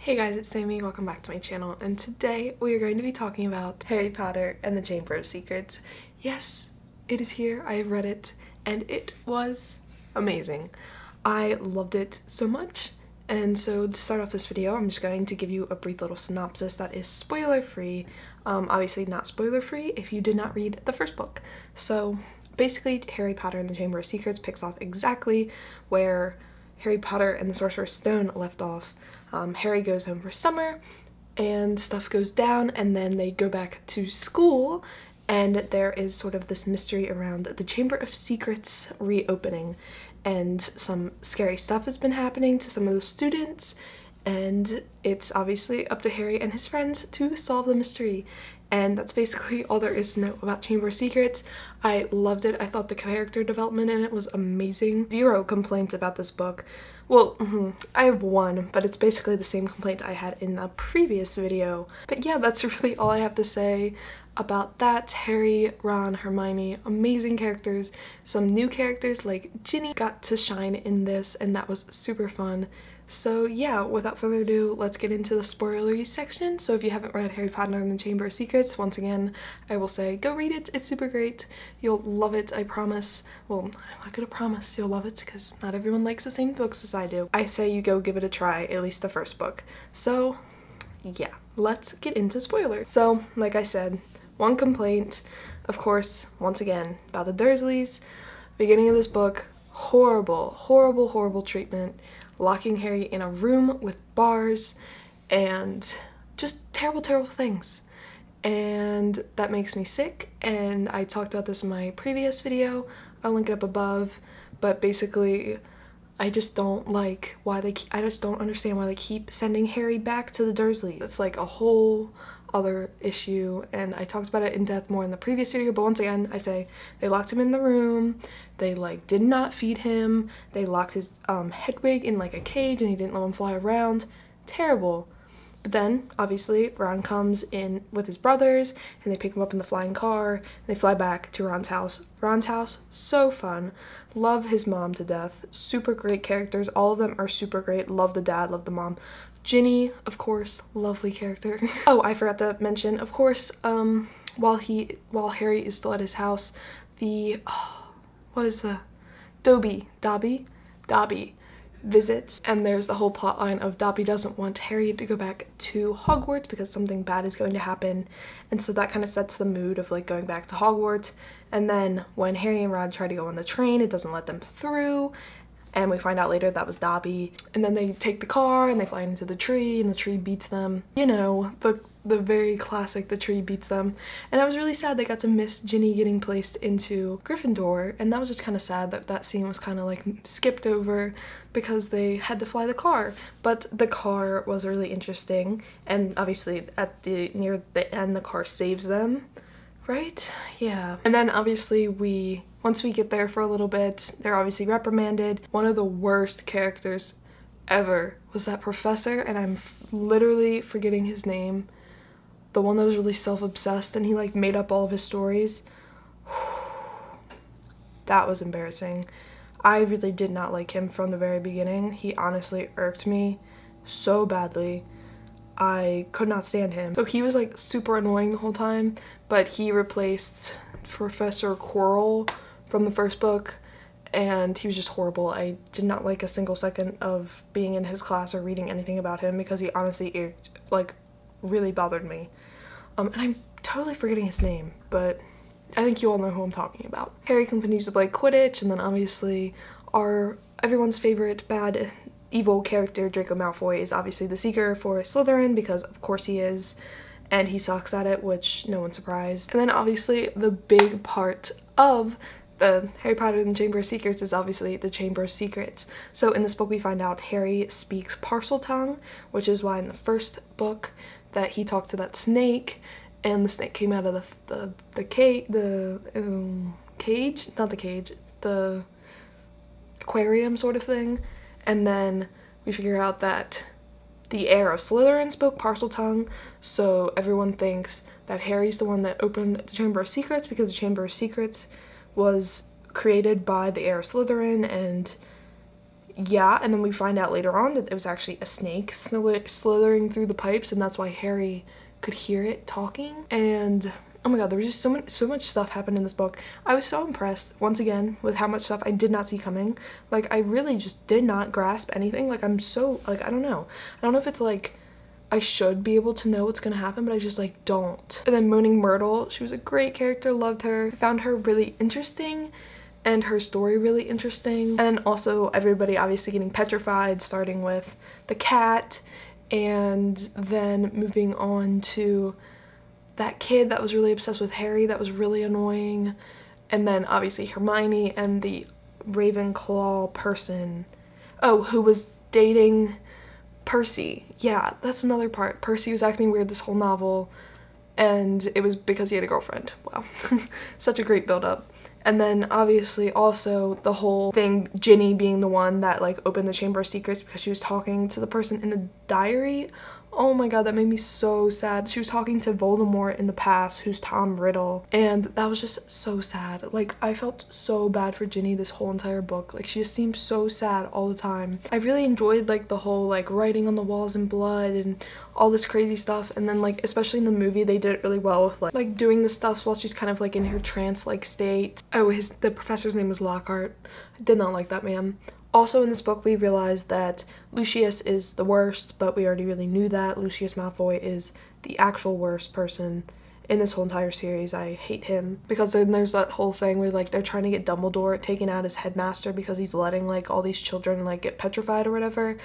Hey guys, it's Sammy. Welcome back to my channel, and today we are going to be talking about Harry Potter and the Chamber of Secrets. Yes, it is here. I have read it and it was amazing. I loved it so much, and so to start off this video I'm just going to give you a brief little synopsis that is spoiler free. Obviously not spoiler free if you did not read the first book. So basically Harry Potter and the Chamber of Secrets picks off exactly where Harry Potter and the Sorcerer's Stone left off. Harry goes home for summer and stuff goes down, and then they go back to school, and there is sort of this mystery around the Chamber of Secrets reopening, and some scary stuff has been happening to some of the students, and it's obviously up to Harry and his friends to solve the mystery. And that's basically all there is to know about Chamber of Secrets. I loved it. I thought the character development in it was amazing. Zero complaints about this book. Well, I have one, but it's basically the same complaints I had in the previous video. But yeah, that's really all I have to say about that. Harry, Ron, Hermione, amazing characters. Some new characters like Ginny got to shine in this, and that was super fun. So yeah, without further ado, let's get into the spoilery section. So if you haven't read Harry Potter and the Chamber of Secrets, once again, I will say go read it. It's super great. You'll love it, I promise. Well, I'm not gonna promise you'll love it because not everyone likes the same books as I do. I say you go give it a try, at least the first book. So yeah, let's get into spoilers. So like I said, one complaint, of course, once again, about the Dursleys. Beginning of this book, horrible treatment. Locking Harry in a room with bars and just terrible things, and that makes me sick. And I talked about this in my previous video. I'll link it up above, but basically I just don't like why I just don't understand why they keep sending Harry back to the Dursleys. It's like a whole other issue, and I talked about it in depth more in the previous video, but once again I say they locked him in the room, they like did not feed him, they locked his Hedwig in like a cage and he didn't let him fly around. Terrible. But then obviously Ron comes in with his brothers and they pick him up in the flying car and they fly back to Ron's house. Ron's house, so fun. Love his mom to death. Super great characters. All of them are super great. Love the dad, love the mom. Ginny, of course, lovely character. Oh, I forgot to mention, of course, while Harry is still at his house, Dobby visits, and there's the whole plot line of Dobby doesn't want Harry to go back to Hogwarts because something bad is going to happen, and so that kind of sets the mood of like going back to Hogwarts. And then when Harry and Ron try to go on the train, it doesn't let them through, and we find out later that was Dobby. And then they take the car and they fly into the tree and the tree beats them. You know, the very classic, the tree beats them. And I was really sad they got to miss Ginny getting placed into Gryffindor, and that was just kind of sad that that scene was kind of like skipped over because they had to fly the car. But the car was really interesting, and obviously near the end the car saves them, right? Yeah. And then obviously once we get there for a little bit, they're obviously reprimanded. One of the worst characters ever was that professor, and I'm literally forgetting his name. The one that was really self-obsessed and he like made up all of his stories. That was embarrassing. I really did not like him from the very beginning. He honestly irked me so badly. I could not stand him. So he was like super annoying the whole time, but he replaced Professor Quirrell from the first book, and he was just horrible. I did not like a single second of being in his class or reading anything about him because he honestly really bothered me. And I'm totally forgetting his name, but I think you all know who I'm talking about. Harry continues to play Quidditch, and then obviously everyone's favorite bad evil character, Draco Malfoy, is obviously the Seeker for Slytherin because of course he is, and he sucks at it, which no one's surprised. And then obviously the big part of the Harry Potter and the Chamber of Secrets is obviously the Chamber of Secrets. So in this book we find out Harry speaks Parseltongue, which is why in the first book that he talked to that snake, and the snake came out of the aquarium sort of thing. And then we figure out that the heir of Slytherin spoke Parseltongue, so everyone thinks that Harry's the one that opened the Chamber of Secrets because the Chamber of Secrets was created by the heir of Slytherin, and yeah, and then we find out later on that it was actually a snake slithering through the pipes, and that's why Harry could hear it talking. And oh my god, there was just so much stuff happened in this book. I was so impressed once again with how much stuff I did not see coming. Like, I really just did not grasp anything. Like, I'm so, like, I don't know if it's like I should be able to know what's gonna happen, but I just like don't. And then Moaning Myrtle, she was a great character, loved her. I found her really interesting and her story really interesting. And then also everybody obviously getting petrified, starting with the cat and then moving on to that kid that was really obsessed with Harry that was really annoying, and then obviously Hermione and the Ravenclaw person, oh, who was dating Percy. Yeah, that's another part. Percy was acting weird this whole novel, and it was because he had a girlfriend. Wow. Such a great build-up. And then obviously also the whole thing, Ginny being the one that like opened the Chamber of Secrets because she was talking to the person in the diary. Oh my god, that made me so sad. She was talking to Voldemort in the past, who's Tom Riddle, and that was just so sad. Like, I felt so bad for Ginny this whole entire book. Like, she just seemed so sad all the time. I really enjoyed like the whole like writing on the walls in blood and all this crazy stuff, and then like especially in the movie they did it really well with like doing the stuff while she's kind of like in her trance like state. Oh, the professor's name was Lockhart. I did not like that man. Also in this book we realized that Lucius is the worst, but we already really knew that. Lucius Malfoy is the actual worst person in this whole entire series. I hate him. Because then there's that whole thing where like they're trying to get Dumbledore taken out as headmaster because he's letting like all these children like get petrified or whatever.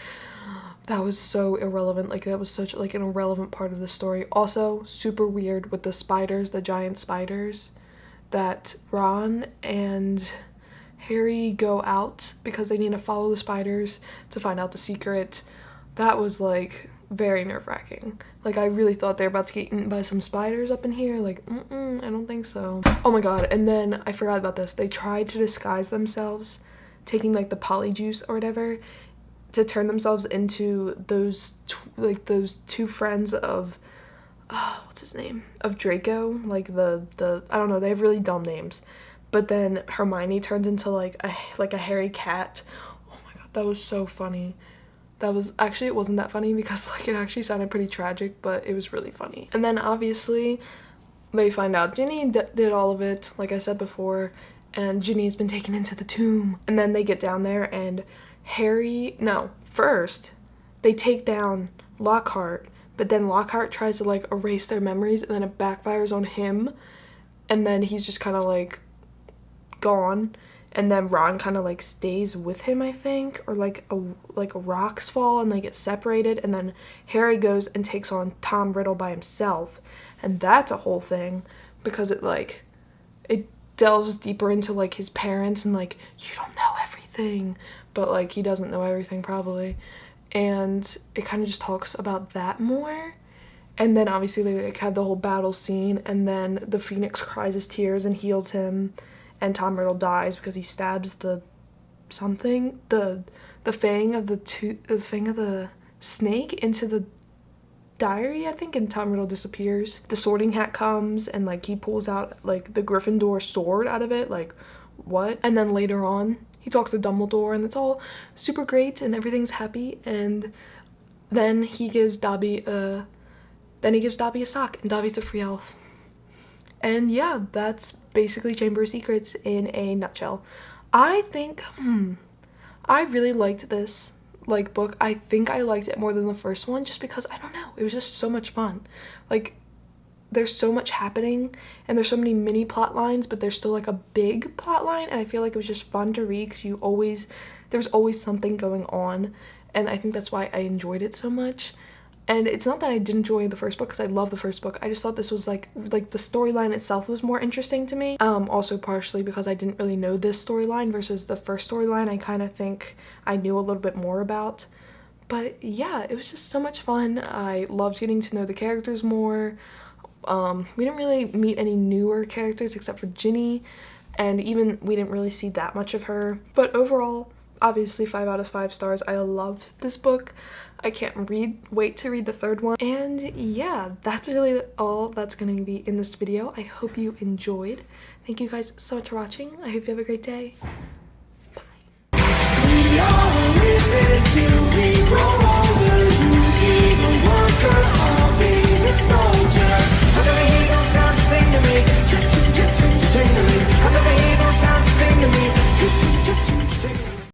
That was so irrelevant. Like, that was such like an irrelevant part of the story. Also super weird with the spiders, the giant spiders, that Ron and Harry go out because they need to follow the spiders to find out the secret. That was like very nerve-wracking. Like, I really thought they were about to get eaten by some spiders up in here. Like, I don't think so. Oh my god, and then I forgot about this. They tried to disguise themselves, taking like the polyjuice or whatever, to turn themselves into those two friends of what's his name, of Draco, like the I don't know, they have really dumb names. But then Hermione turns into like a hairy cat. Oh my god, that was so funny. That was actually, it wasn't that funny because like it actually sounded pretty tragic, but it was really funny. And then obviously they find out Ginny did all of it, like I said before, and Ginny has been taken into the tomb. And then they get down there and first they take down Lockhart, but then Lockhart tries to like erase their memories, and then it backfires on him, and then he's just kind of like gone. And then Ron kind of like stays with him, I think, or like rocks fall and they get separated, and then Harry goes and takes on Tom Riddle by himself, and that's a whole thing because it delves deeper into like his parents, and like, you don't know everything, but like he doesn't know everything probably, and it kind of just talks about that more. And then obviously they like had the whole battle scene, and then the Phoenix cries his tears and heals him, and Tom Riddle dies because he stabs the fang of the snake into the diary, I think, and Tom Riddle disappears. The Sorting Hat comes and like he pulls out like the Gryffindor sword out of it, like what? And then later on he talks to Dumbledore and it's all super great and everything's happy, and then he gives Dobby a sock, and Dobby's a free elf. And yeah, that's basically Chamber of Secrets in a nutshell. I think I really liked this like book. I think I liked it more than the first one just because, I don't know, it was just so much fun. Like, there's so much happening and there's so many mini plot lines, but there's still like a big plot line, and I feel like it was just fun to read because there's always something going on, and I think that's why I enjoyed it so much. And it's not that I didn't enjoy the first book, because I love the first book. I just thought this was like the storyline itself was more interesting to me. Also partially because I didn't really know this storyline versus the first storyline I kind of think I knew a little bit more about. But yeah, it was just so much fun. I loved getting to know the characters more. We didn't really meet any newer characters except for Ginny, and even we didn't really see that much of her. But overall, obviously 5 out of 5 stars. I loved this book. I can't wait to read the third one. And yeah, that's really all that's going to be in this video. I hope you enjoyed. Thank you guys so much for watching. I hope you have a great day. Bye. And until we grow